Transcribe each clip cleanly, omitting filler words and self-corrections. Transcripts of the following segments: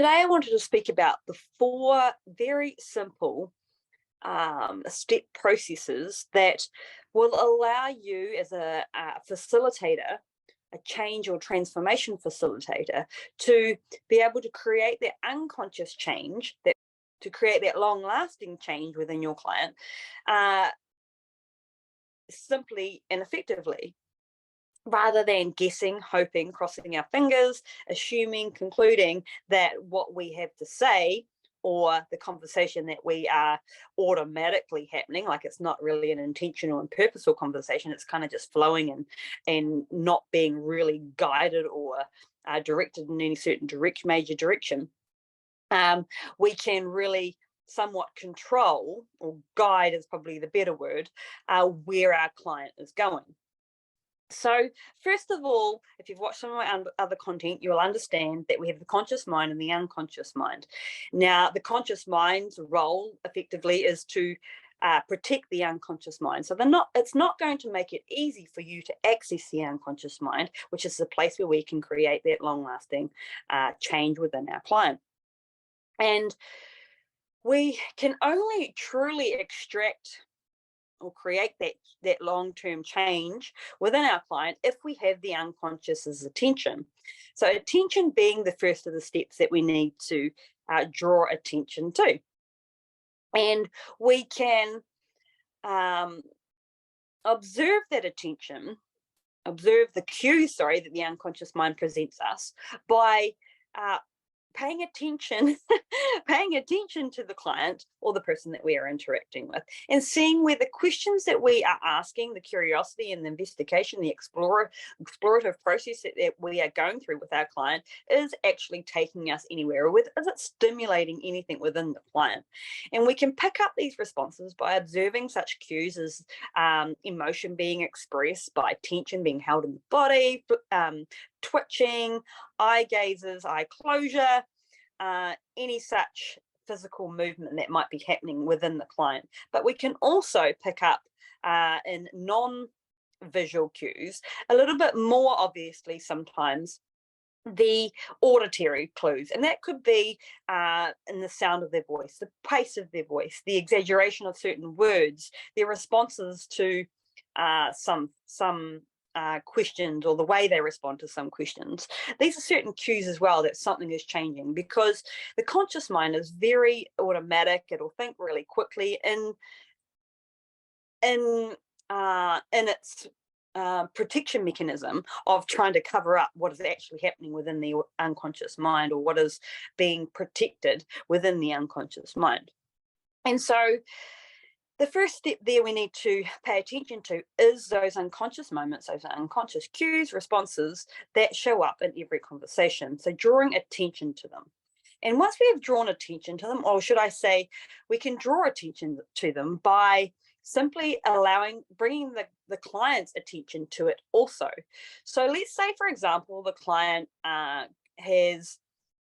Today I wanted to speak about the 4 very simple step processes that will allow you as a facilitator, a change or transformation facilitator, to be able to create that unconscious change, to create that long-lasting change within your client, simply and effectively, rather than guessing, hoping, crossing our fingers, assuming, concluding that what we have to say or the conversation that we are automatically happening, like it's not really an intentional and purposeful conversation, it's kind of just flowing and not being really guided or directed in any certain major direction. We can really somewhat control, or guide is probably the better word, where our client is going. So first of all, if you've watched some of my other content, you'll understand that we have the conscious mind and the unconscious mind. Now, the conscious mind's role effectively is to protect the unconscious mind. So it's not going to make it easy for you to access the unconscious mind, which is the place where we can create that long-lasting change within our client. And we can only truly extract or create that long-term change within our client if we have the unconscious's attention. So attention being the first of the steps that we need to draw attention to. And we can observe that attention, observe the cues, that the unconscious mind presents us by paying attention to the client or the person that we are interacting with, and seeing where the questions that we are asking, the curiosity and the investigation, the explorative process that we are going through with our client is actually taking us anywhere, or is it stimulating anything within the client. And we can pick up these responses by observing such cues as emotion being expressed, by tension being held in the body, twitching, eye gazes, eye closure, any such physical movement that might be happening within the client. But we can also pick up in non-visual cues a little bit more obviously sometimes the auditory clues, and that could be in the sound of their voice, the pace of their voice, the exaggeration of certain words, their responses to some questions, or the way they respond to some questions. These are certain cues as well that something is changing, because the conscious mind is very automatic. It'll think really quickly in its protection mechanism of trying to cover up what is actually happening within the unconscious mind, or what is being protected within the unconscious mind. And so the first step there we need to pay attention to is those unconscious moments, those unconscious cues, responses that show up in every conversation. So drawing attention to them. And once we have drawn attention to them, or should I say, we can draw attention to them by simply bringing the client's attention to it also. So let's say, for example, the client has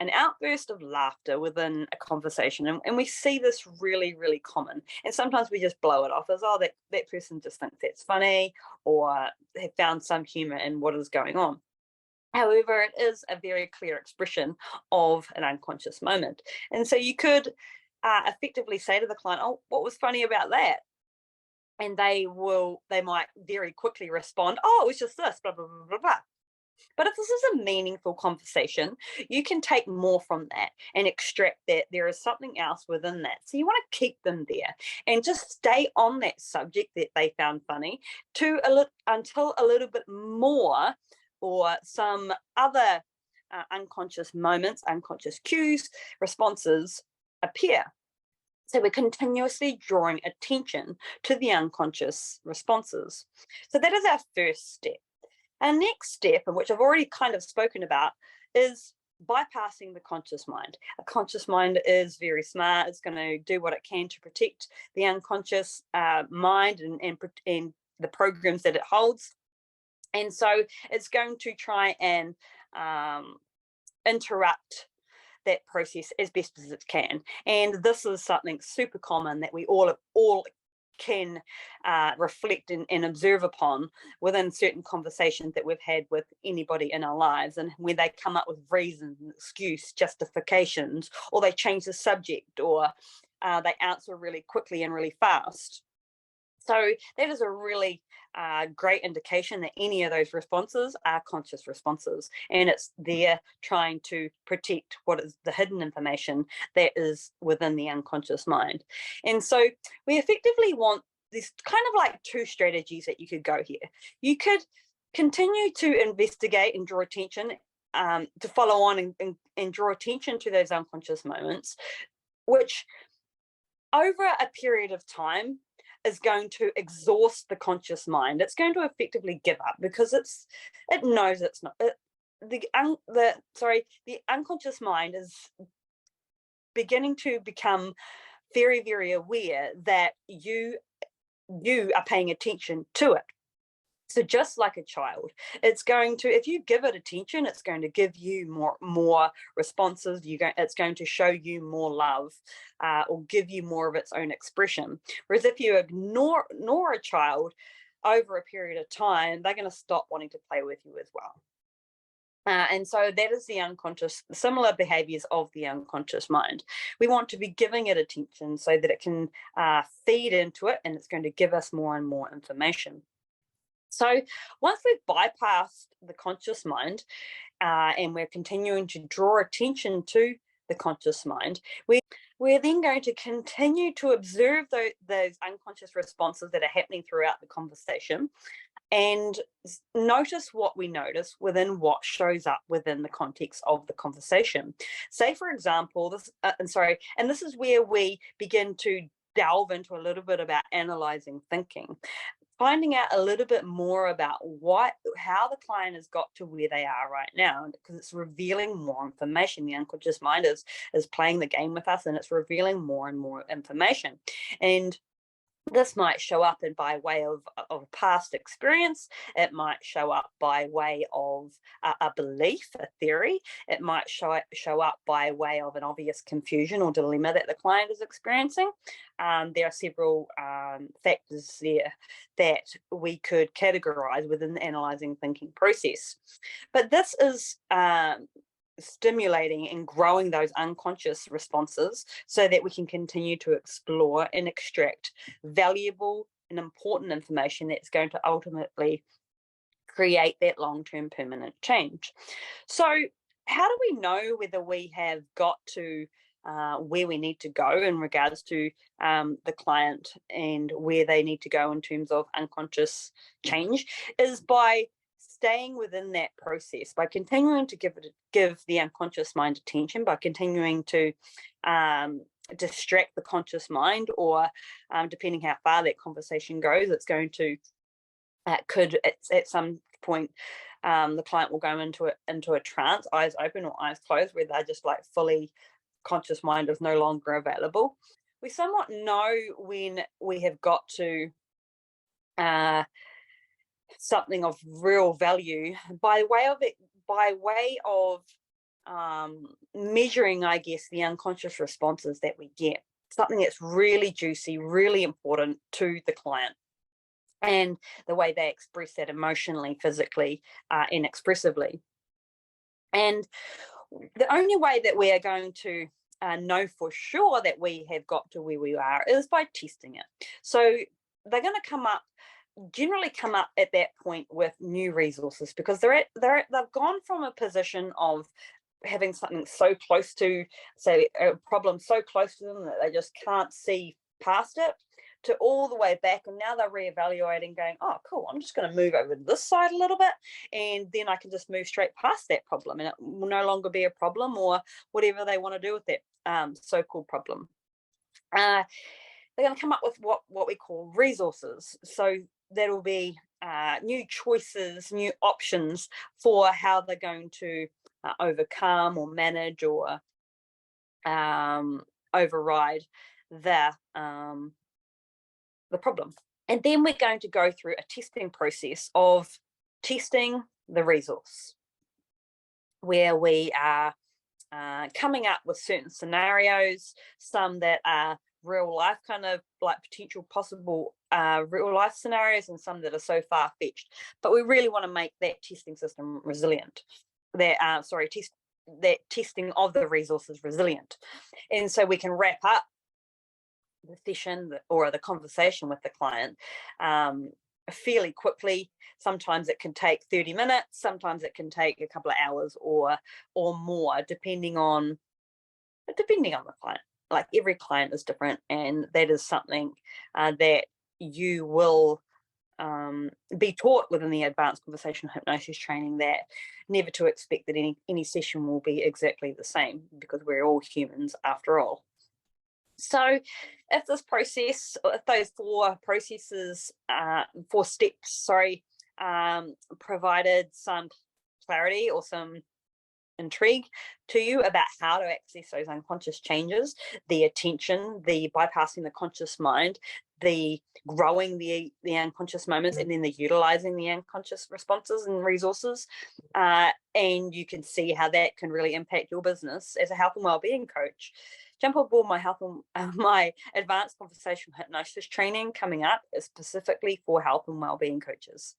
an outburst of laughter within a conversation, and we see this really, really common, and sometimes we just blow it off as, oh, that person just thinks that's funny, or have found some humor in what is going on. However, it is a very clear expression of an unconscious moment, and so you could effectively say to the client, oh, what was funny about that? And they might very quickly respond, oh, it was just this, blah, blah, blah, blah, blah. But if this is a meaningful conversation, you can take more from that and extract that there is something else within that. So you want to keep them there and just stay on that subject that they found funny until a little bit more, or some other unconscious moments, unconscious cues, responses appear. So we're continuously drawing attention to the unconscious responses. So that is our first step. Our next step, and which I've already kind of spoken about, is bypassing the conscious mind. A conscious mind is very smart. It's going to do what it can to protect the unconscious mind and the programs that it holds. And so it's going to try and interrupt that process as best as it can. And this is something super common that we all can reflect and observe upon within certain conversations that we've had with anybody in our lives, and when they come up with reasons, excuse, justifications, or they change the subject, or they answer really quickly and really fast. So that is a really great indication that any of those responses are conscious responses, and it's there trying to protect what is the hidden information that is within the unconscious mind. And so we effectively want this kind of like two strategies that you could go here. You could continue to investigate and draw attention, to follow on and draw attention to those unconscious moments, which over a period of time is going to exhaust the conscious mind. It's going to effectively give up because it knows it's not. The unconscious mind is beginning to become very, very aware that you are paying attention to it. So just like a child, it's going to, if you give it attention, it's going to give you more responses. It's going to show you more love, or give you more of its own expression. Whereas if you ignore a child over a period of time, they're going to stop wanting to play with you as well. And so that is the unconscious, similar behaviors of the unconscious mind. We want to be giving it attention so that it can feed into it, and it's going to give us more and more information. So once we've bypassed the conscious mind, and we're continuing to draw attention to the conscious mind, we're then going to continue to observe those unconscious responses that are happening throughout the conversation, and notice what we notice within what shows up within the context of the conversation. Say, for example, this is where we begin to delve into a little bit about analyzing thinking. Finding out a little bit more about how the client has got to where they are right now, because it's revealing more information. The unconscious mind is playing the game with us, and it's revealing more and more information. And this might show up by way of past experience. It might show up by way of a belief, a theory. It might show up by way of an obvious confusion or dilemma that the client is experiencing. There are several factors there that we could categorize within the analyzing thinking process. But this is stimulating and growing those unconscious responses so that we can continue to explore and extract valuable and important information that's going to ultimately create that long-term permanent change. So how do we know whether we have got to where we need to go in regards to the client and where they need to go in terms of unconscious change? Is by staying within that process, by continuing to give the unconscious mind attention, by continuing to distract the conscious mind, or depending how far that conversation goes, it's going to at some point the client will go into a trance, eyes open or eyes closed, where they're just like fully conscious mind is no longer available. We somewhat know when we have got to something of real value by way of measuring, I guess, the unconscious responses that we get. Something that's really juicy, really important to the client, and the way they express that emotionally, physically, and expressively. And the only way that we are going to know for sure that we have got to where we are is by testing it. So they're going to generally come up at that point with new resources, because they've gone from a position of having something so close to, say, a problem so close to them that they just can't see past it, to all the way back, and now they're reevaluating, going, oh cool, I'm just going to move over to this side a little bit, and then I can just move straight past that problem, and it will no longer be a problem, or whatever they want to do with that so-called problem. They're going to come up with what we call resources. So that'll be new choices, new options for how they're going to overcome or manage or override the problem. And then we're going to go through a testing process of testing the resource, where we are coming up with certain scenarios, some that are real life kind of like potential possible real life scenarios, and some that are so far fetched. But we really want to make that testing system resilient. That that testing of the resources resilient, and so we can wrap up the session or the conversation with the client fairly quickly. Sometimes it can take 30 minutes, sometimes it can take a couple of hours or more, depending on the client. Like, every client is different, and that is something that you will be taught within the advanced conversational hypnosis training, that never to expect that any session will be exactly the same, because we're all humans after all. So if this process, if those four steps, provided some clarity or some intrigue to you about how to access those unconscious changes, the attention, the bypassing the conscious mind, the growing the unconscious moments, and then the utilizing the unconscious responses and resources, and you can see how that can really impact your business as a health and wellbeing coach, jump on board my advanced conversational hypnosis training coming up, specifically for health and wellbeing coaches.